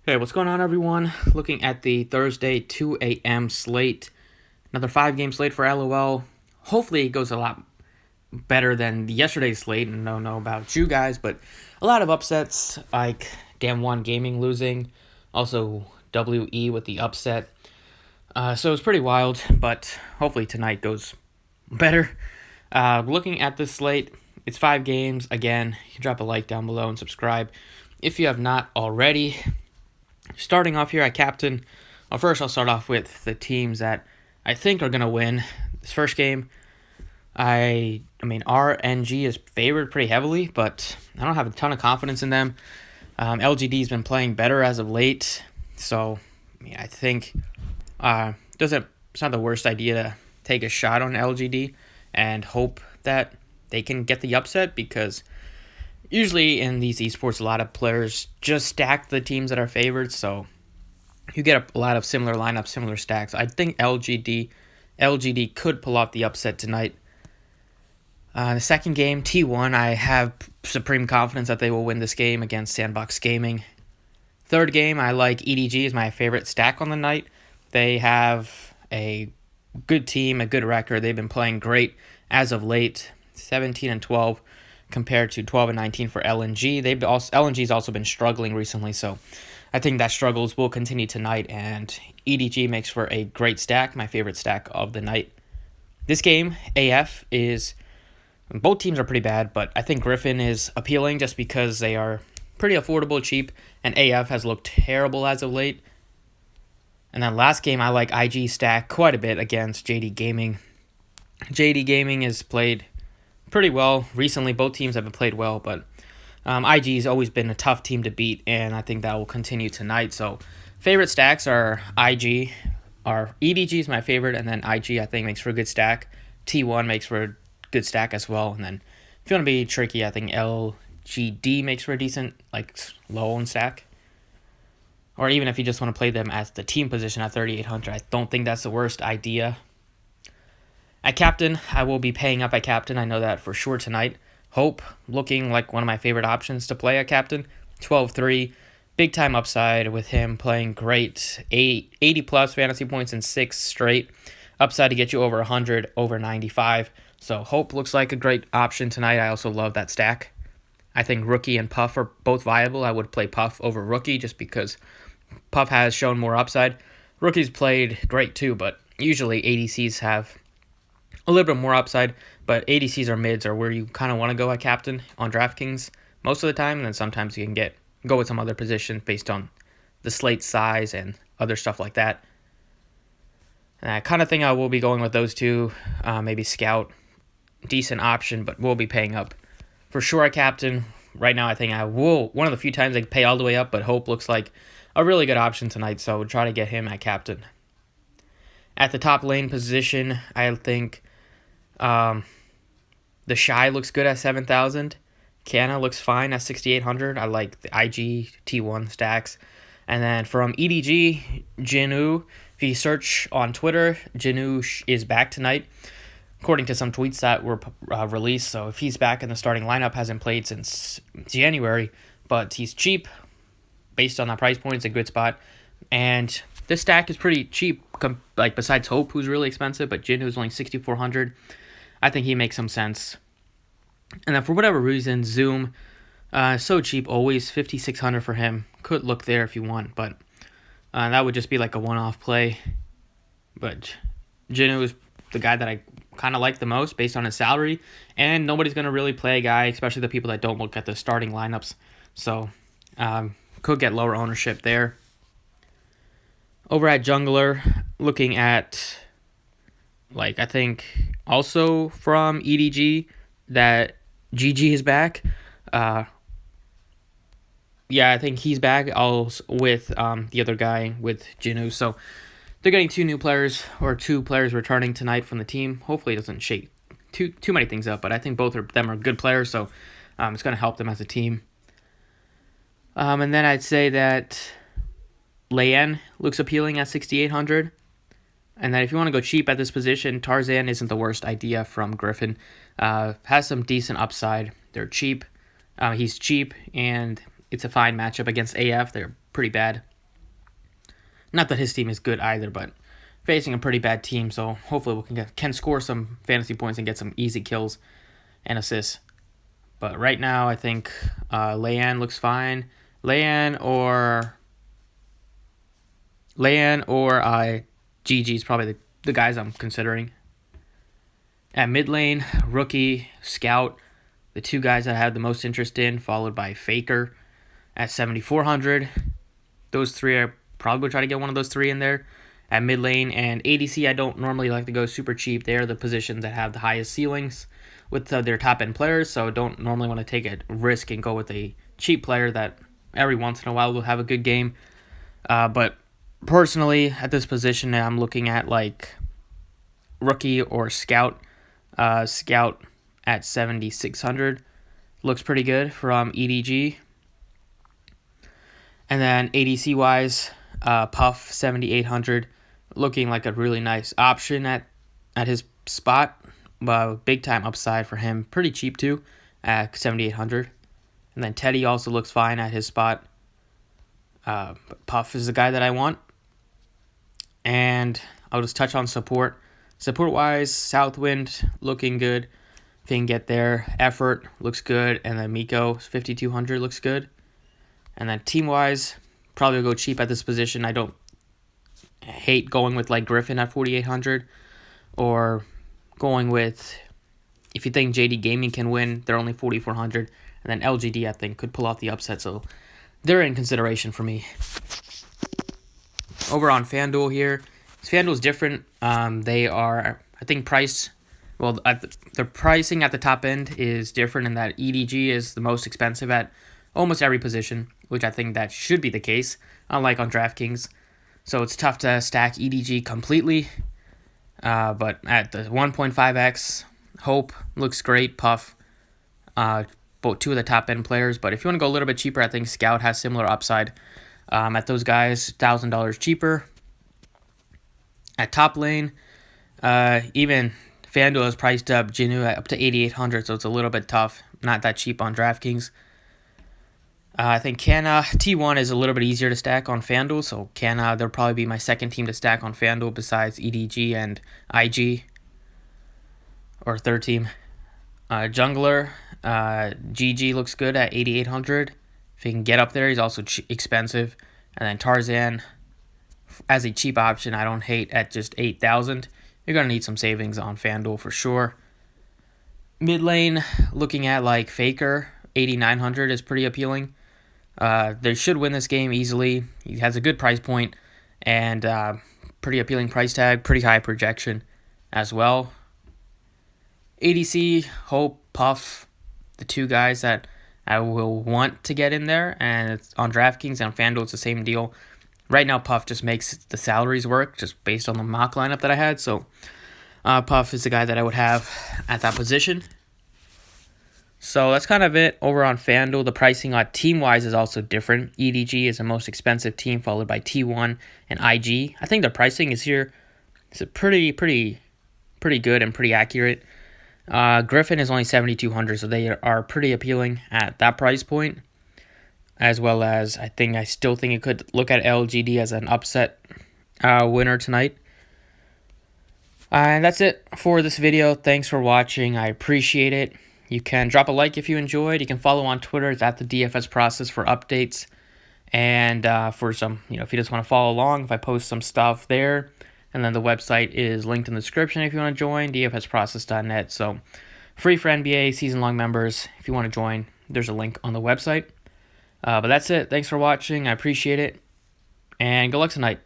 Hey, what's going on, everyone? Looking at the Thursday 2 a.m. slate. Another 5 game slate for LOL. Hopefully, it goes a lot better than yesterday's slate. And I don't know about you guys, but a lot of upsets like Damn One Gaming losing. Also, WE with the upset. So it's pretty wild, but hopefully tonight goes better. Looking at this slate, it's 5 games. Again, you can drop a like down below and subscribe if you have not already. Starting off here at captain, first I'll start off with the teams that I think are going to win this first game. I mean, RNG is favored pretty heavily, but I don't have a ton of confidence in them. LGD's been playing better as of late, so I think it's not the worst idea to take a shot on LGD and hope that they can get the upset, because usually in these esports, a lot of players just stack the teams that are favored, so you get a lot of similar lineups, similar stacks. I think LGD could pull off the upset tonight. The second game, T1, I have supreme confidence that they will win this game against Sandbox Gaming. Third game, I like EDG as my favorite stack on the night. They have a good team, a good record. They've been playing great as of late, 17-12 compared to 12-19 for LNG. LNG's also been struggling recently, so I think that struggles will continue tonight, and EDG makes for a great stack, my favorite stack of the night. This game, AF, both teams are pretty bad, but I think Griffin is appealing just because they are pretty affordable, cheap, and AF has looked terrible as of late. And then last game, I like IG stack quite a bit against JD Gaming. JD Gaming has played pretty well recently. Both teams have played well, but IG has always been a tough team to beat, and I think that will continue tonight. So favorite stacks are EDG is my favorite, and then IG I think makes for a good stack. T1 makes for a good stack as well, and then if you want to be tricky, I think LGD makes for a decent low owned stack. Or even if you just want to play them as the team position at 3,800, I don't think that's the worst idea. At captain, I will be paying up at captain. I know that for sure tonight. Hope looking like one of my favorite options to play at captain. 12-3, big time upside with him playing great. 80 plus fantasy points in 6 straight. Upside to get you over 100, over 95. So Hope looks like a great option tonight. I also love that stack. I think Rookie and Puff are both viable. I would play Puff over Rookie just because Puff has shown more upside. Rookie's played great too, but usually ADCs have a little bit more upside, but ADCs or mids are where you kind of want to go at captain on Draftkings most of the time, and then sometimes you can go with some other positions based on the slate size and other stuff like that. And I kind of think I will be going with those two, maybe Scout, decent option, but we'll be paying up for sure at captain. Right now I think I will, one of the few times I can pay all the way up, but Hope looks like a really good option tonight, so we'll try to get him at captain. At the top lane position, I think the Shy looks good at 7,000. Canna looks fine at 6,800. I like the IG T1 stacks. And then from EDG, Jinu, if you search on Twitter, Jinu is back tonight, according to some tweets that were released. So if he's back in the starting lineup, hasn't played since January, but he's cheap. Based on that price point, it's a good spot. And this stack is pretty cheap, besides Hope, who's really expensive, but Jin, who's only 6,400. I think he makes some sense. And then for whatever reason, Zoom, so cheap, always 5,600 for him. Could look there if you want, but that would just be like a one-off play. But Jinu is the guy that I kind of like the most based on his salary, and nobody's going to really play a guy, especially the people that don't look at the starting lineups. So could get lower ownership there. Over at jungler, looking at, I think also from EDG that GG is back. I think he's back also with the other guy with Jinu. So they're getting two players returning tonight from the team. Hopefully it doesn't shake too many things up, but I think both of them are good players, so it's going to help them as a team. And then I'd say that Layan looks appealing at 6,800. And then if you want to go cheap at this position, Tarzan isn't the worst idea from Griffin. Has some decent upside. They're cheap. He's cheap, and it's a fine matchup against AF. They're pretty bad. Not that his team is good either, but facing a pretty bad team, so hopefully we can score some fantasy points and get some easy kills and assists. But right now, I think Leyan looks fine. Leyan or GG is probably the guys I'm considering. At mid lane, Rookie, Scout, the two guys that I have the most interest in, followed by Faker at 7,400. Those three, I probably would try to get one of those three in there. At mid lane and ADC, I don't normally like to go super cheap. They're the positions that have the highest ceilings with their top end players, so don't normally want to take a risk and go with a cheap player that every once in a while will have a good game. But personally, at this position, I'm looking at like Rookie or Scout. Scout at 7,600 looks pretty good from EDG. And then ADC wise, Puff 7,800 looking like a really nice option at his spot. Big time upside for him, pretty cheap too at 7,800. And then Teddy also looks fine at his spot. Puff is the guy that I want. And I'll just touch on support. Support-wise, Southwind looking good. If you can get there. Effort looks good. And then Miko, 5,200 looks good. And then team-wise, probably will go cheap at this position. I don't hate going with like Griffin at 4,800. Or going with, if you think JD Gaming can win, they're only 4,400. And then LGD, I think, could pull off the upset. So they're in consideration for me. Over on Fanduel here, Fanduel's different. They are, I think, priced. Well, the pricing at the top end is different in that EDG is the most expensive at almost every position, which I think that should be the case, unlike on Draftkings. So it's tough to stack EDG completely. But at the 1.5x, Hope looks great. Puff, both two of the top end players. But if you want to go a little bit cheaper, I think Scout has similar upside. At those guys, $1,000 cheaper. At top lane, even FanDuel has priced up Jinu at up to 8,800, so it's a little bit tough. Not that cheap on DraftKings. I think Canna T1 is a little bit easier to stack on FanDuel, so Canna, they'll probably be my second team to stack on FanDuel besides EDG and IG, or third team. Jungler, GG looks good at 8,800. If he can get up there, he's also expensive. And then Tarzan, as a cheap option, I don't hate at just 8,000. You're going to need some savings on FanDuel for sure. Mid lane, looking at like Faker, 8,900 is pretty appealing. They should win this game easily. He has a good price point and pretty appealing price tag, pretty high projection as well. ADC, Hope, Puff, the two guys that I will want to get in there, and it's on DraftKings and on FanDuel, it's the same deal. Right now, Puff just makes the salaries work just based on the mock lineup that I had, so Puff is the guy that I would have at that position. So that's kind of it over on FanDuel. The pricing on team-wise is also different. EDG is the most expensive team, followed by T1 and IG. I think the pricing is here. It's pretty good and pretty accurate. Griffin is only 7,200, so they are pretty appealing at that price point. As well as, I still think you could look at LGD as an upset winner tonight. And that's it for this video. Thanks for watching. I appreciate it. You can drop a like if you enjoyed. You can follow on Twitter. It's at the DFS process for updates. And for some, if you just want to follow along, if I post some stuff there. And then the website is linked in the description if you want to join, dfsprocess.net. So free for NBA season-long members. If you want to join, there's a link on the website. But that's it. Thanks for watching. I appreciate it. And good luck tonight.